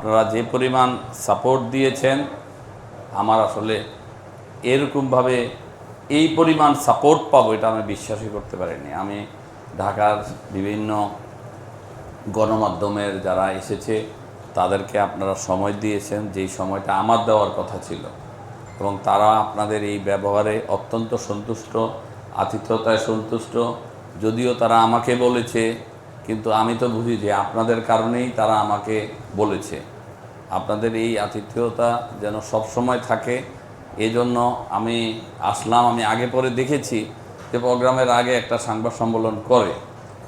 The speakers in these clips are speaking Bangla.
আপনারা যে পরিমাণ সাপোর্ট দিয়েছেন আমার আসলে এরকমভাবে এই পরিমাণ সাপোর্ট পাবো এটা আমি বিশ্বাসই করতে পারিনি। আমি ঢাকার বিভিন্ন গণমাধ্যমের যারা এসেছে তাদেরকে আপনারা সময় দিয়েছেন, যেই সময়টা আমার দেওয়ার কথা ছিল, এবং তারা আপনাদের এই ব্যবহারে অত্যন্ত সন্তুষ্ট, আতিথ্যতায় সন্তুষ্ট। যদিও তারা আমাকে বলেছে, কিন্তু আমি তো বুঝি যে আপনাদের কারণেই তারা আমাকে বলেছে। আপনাদের এই আতিথ্যতা যেন সব সময় থাকে, এই জন্য আমি আসলাম। আমি আগে পরে দেখেছি যে প্রোগ্রামের আগে একটা সংবাদ সম্মেলন করে,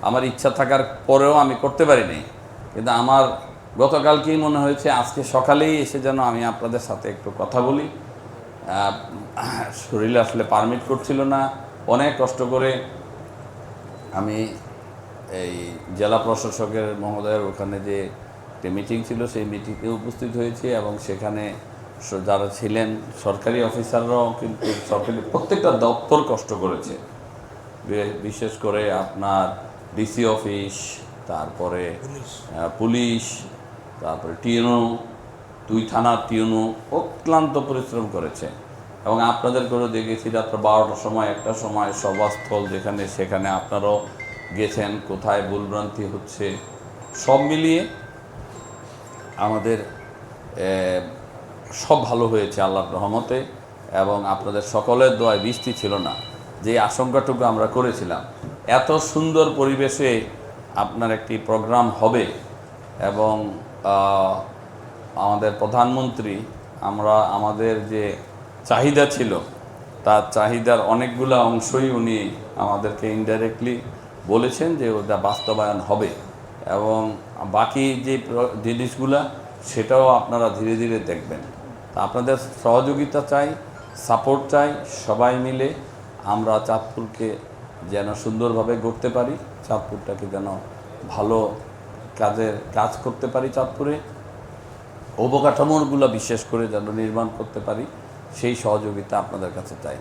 আমার ইচ্ছা থাকার পরেও আমি করতে পারিনি, কিন্তু আমার গতকালকেই মনে হয়েছে আজকে সকালেই এসে যেন আমি আপনাদের সাথে একটু কথা বলি। শরীর আসলে পারমিট করছিল না। অনেক কষ্ট করে আমি এই জেলা প্রশাসকের মহোদয়ের ওখানে যে একটি মিটিং ছিল সেই মিটিংয়ে উপস্থিত হয়েছি, এবং সেখানে যারা ছিলেন সরকারি অফিসাররাও কিন্তু সরকারি প্রত্যেকটা দপ্তর কষ্ট করেছে। বিশেষ করে আপনার ডিসি অফিস, তারপরে পুলিশ, তারপরে টিএনও, 2 থানার টিএনও অক্লান্ত পরিশ্রম করেছে। এবং আপনাদের করে দেখেছি রাত্র 12টার সময়, একটা সময় সভাস্থল যেখানে সেখানে আপনারাও গেছেন, কোথায় ভুলভ্রান্তি হচ্ছে সব মিলিয়ে আমাদের সব ভালো হয়েছে আল্লাহর রহমতে। এবং আপনাদের সকলের দোয়ায় বৃষ্টি ছিল না, যে আশঙ্কাটুকু আমরা করেছিলাম। এত সুন্দর পরিবেশে আপনার একটি প্রোগ্রাম হবে, এবং আমাদের প্রধানমন্ত্রী আমাদের যে চাহিদা ছিল তার চাহিদার অনেকগুলো অংশই উনি আমাদেরকে ইনডাইরেক্টলি বলেছেন যে ওটা বাস্তবায়ন হবে, এবং বাকি যে জিনিসগুলা সেটাও আপনারা ধীরে ধীরে দেখবেন। তা আপনাদের সহযোগিতা চাই, সাপোর্ট চাই। সবাই মিলে আমরা চাঁদপুরকে যেন সুন্দরভাবে গড়তে পারি, চাঁদপুরটাকে যেন ভালো কাজ করতে পারি, চাঁদপুরে অবকাঠামোগুলো বিশেষ করে যেন নির্মাণ করতে পারি, সেই সহযোগিতা আপনাদের কাছে চাই।